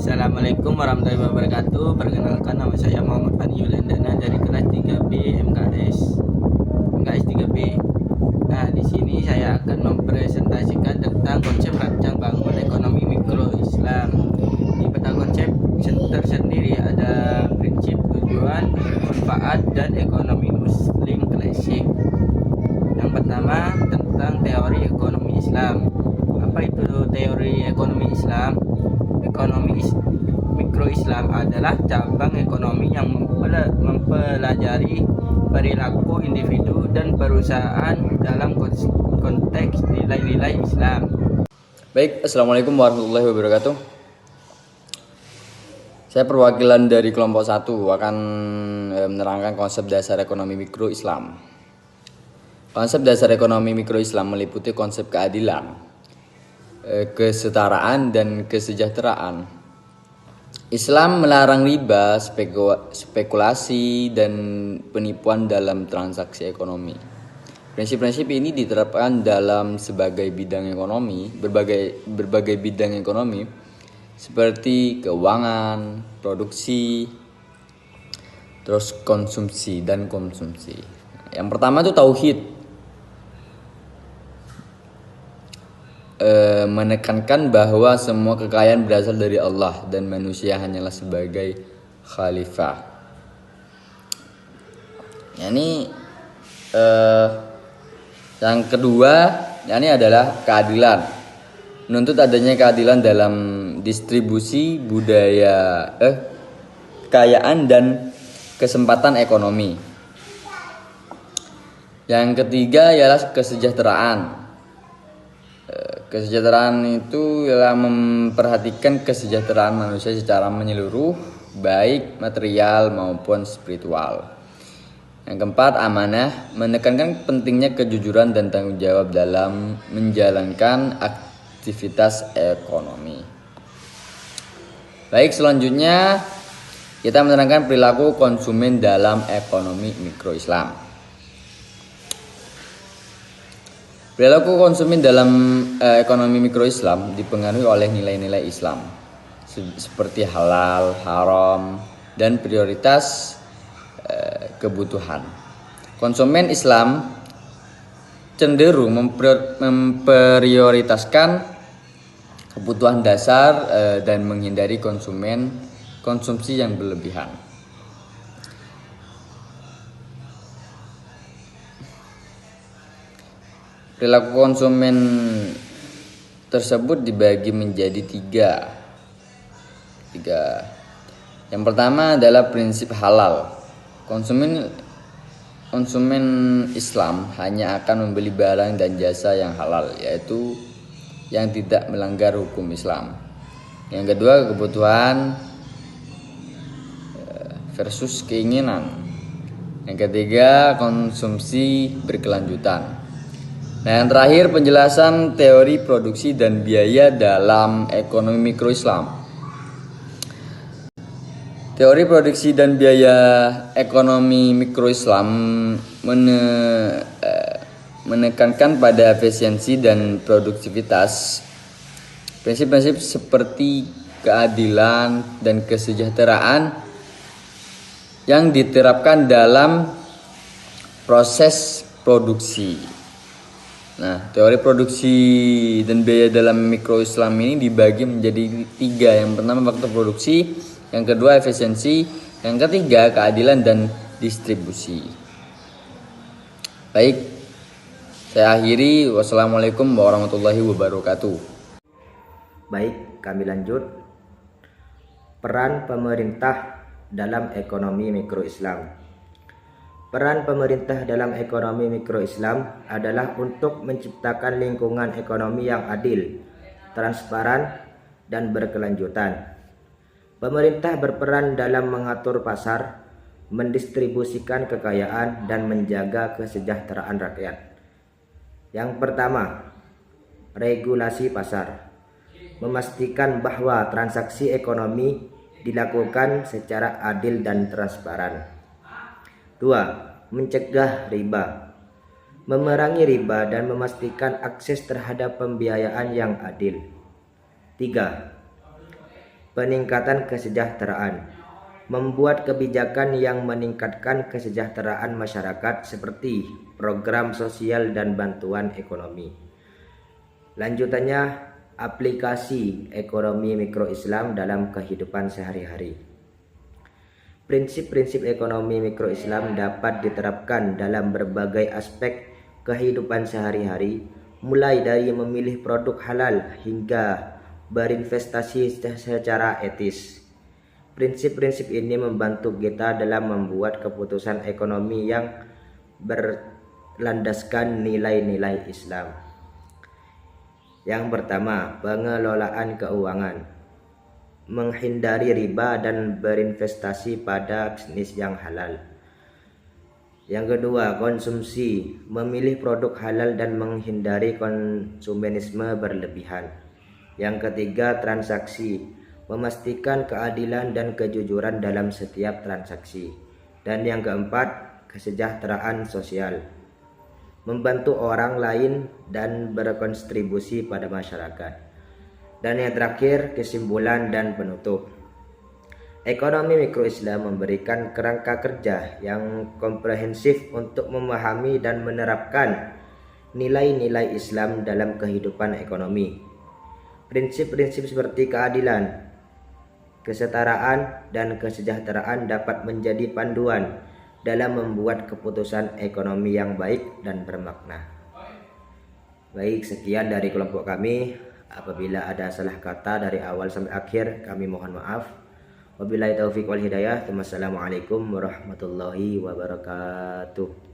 Assalamualaikum warahmatullahi wabarakatuh. Perkenalkan, nama saya Muhammad Fani Yulandana dari kelas 3B MKS 3B. Nah, di sini saya akan mempresentasikan tentang konsep rancang bangun ekonomi mikro Islam. Di peta konsep tersendiri ada prinsip, tujuan, manfaat, dan ekonomi Muslim klasik. Yang pertama tentang teori ekonomi Islam. Apa itu teori ekonomi Islam? Ekonomi mikro Islam adalah cabang ekonomi yang mempelajari perilaku individu dan perusahaan dalam konteks nilai-nilai Islam. Baik, Assalamualaikum warahmatullahi wabarakatuh. Saya perwakilan dari kelompok 1 akan menerangkan konsep dasar ekonomi mikro Islam. Konsep dasar ekonomi mikro Islam meliputi konsep keadilan, kesetaraan, dan kesejahteraan. Islam melarang riba, spekulasi, dan penipuan dalam transaksi ekonomi. Prinsip-prinsip ini diterapkan dalam berbagai bidang ekonomi seperti keuangan, produksi, terus konsumsi dan konsumsi. Yang pertama itu tauhid. Menekankan bahwa semua kekayaan berasal dari Allah dan manusia hanyalah sebagai khalifah. Yang kedua, ini adalah keadilan. Menuntut adanya keadilan dalam distribusi kekayaan dan kesempatan ekonomi. Yang ketiga ialah kesejahteraan. Kesejahteraan itu ialah memperhatikan kesejahteraan manusia secara menyeluruh, baik material maupun spiritual. Yang keempat, amanah, menekankan pentingnya kejujuran dan tanggung jawab dalam menjalankan aktivitas ekonomi. Baik, selanjutnya kita menerangkan perilaku konsumen dalam ekonomi mikro Islam. Perilaku konsumen dalam ekonomi mikro Islam dipengaruhi oleh nilai-nilai Islam seperti halal, haram, dan prioritas kebutuhan. Konsumen Islam cenderung memprioritaskan kebutuhan dasar dan menghindari konsumsi yang berlebihan. Perilaku konsumen tersebut dibagi menjadi tiga. Yang pertama adalah prinsip halal. Konsumen Islam hanya akan membeli barang dan jasa yang halal, yaitu yang tidak melanggar hukum Islam. Yang kedua, kebutuhan versus keinginan. Yang ketiga, konsumsi berkelanjutan. Nah, yang terakhir, penjelasan teori produksi dan biaya dalam ekonomi mikro Islam. Teori produksi dan biaya ekonomi mikro Islam menekankan pada efisiensi dan produktivitas. Prinsip-prinsip seperti keadilan dan kesejahteraan yang diterapkan dalam proses produksi. Nah, teori produksi dan biaya dalam mikro Islam ini dibagi menjadi tiga. Yang pertama faktor produksi, yang kedua efisiensi, yang ketiga keadilan dan distribusi. Baik, saya akhiri. Wassalamualaikum warahmatullahi wabarakatuh. Baik, kami lanjut. Peran pemerintah dalam ekonomi mikro Islam. Peran pemerintah dalam ekonomi mikro Islam adalah untuk menciptakan lingkungan ekonomi yang adil, transparan, dan berkelanjutan. Pemerintah berperan dalam mengatur pasar, mendistribusikan kekayaan, dan menjaga kesejahteraan rakyat. Yang pertama, regulasi pasar. Memastikan bahwa transaksi ekonomi dilakukan secara adil dan transparan. 2. Mencegah riba. Memerangi riba dan memastikan akses terhadap pembiayaan yang adil. 3. peningkatan kesejahteraan, membuat kebijakan yang meningkatkan kesejahteraan masyarakat seperti program sosial dan bantuan ekonomi. Lanjutannya, aplikasi ekonomi mikro Islam dalam kehidupan sehari-hari. Prinsip-prinsip ekonomi mikro Islam dapat diterapkan dalam berbagai aspek kehidupan sehari-hari, mulai dari memilih produk halal hingga berinvestasi secara etis. Prinsip-prinsip ini membantu kita dalam membuat keputusan ekonomi yang berlandaskan nilai-nilai Islam. Yang pertama, pengelolaan keuangan. Menghindari riba dan berinvestasi pada bisnis yang halal. Yang kedua, konsumsi. Memilih produk halal dan menghindari konsumenisme berlebihan. Yang ketiga, transaksi. Memastikan keadilan dan kejujuran dalam setiap transaksi. Dan yang keempat, kesejahteraan sosial. Membantu orang lain dan berkontribusi pada masyarakat. Dan yang terakhir, kesimpulan dan penutup. Ekonomi mikro Islam memberikan kerangka kerja yang komprehensif untuk memahami dan menerapkan nilai-nilai Islam dalam kehidupan ekonomi. Prinsip-prinsip seperti keadilan, kesetaraan, dan kesejahteraan dapat menjadi panduan dalam membuat keputusan ekonomi yang baik dan bermakna. Baik, sekian dari kelompok kami. Apabila ada salah kata dari awal sampai akhir, kami mohon maaf. Wabillahi taufiq wal hidayah. Wassalamualaikum warahmatullahi wabarakatuh.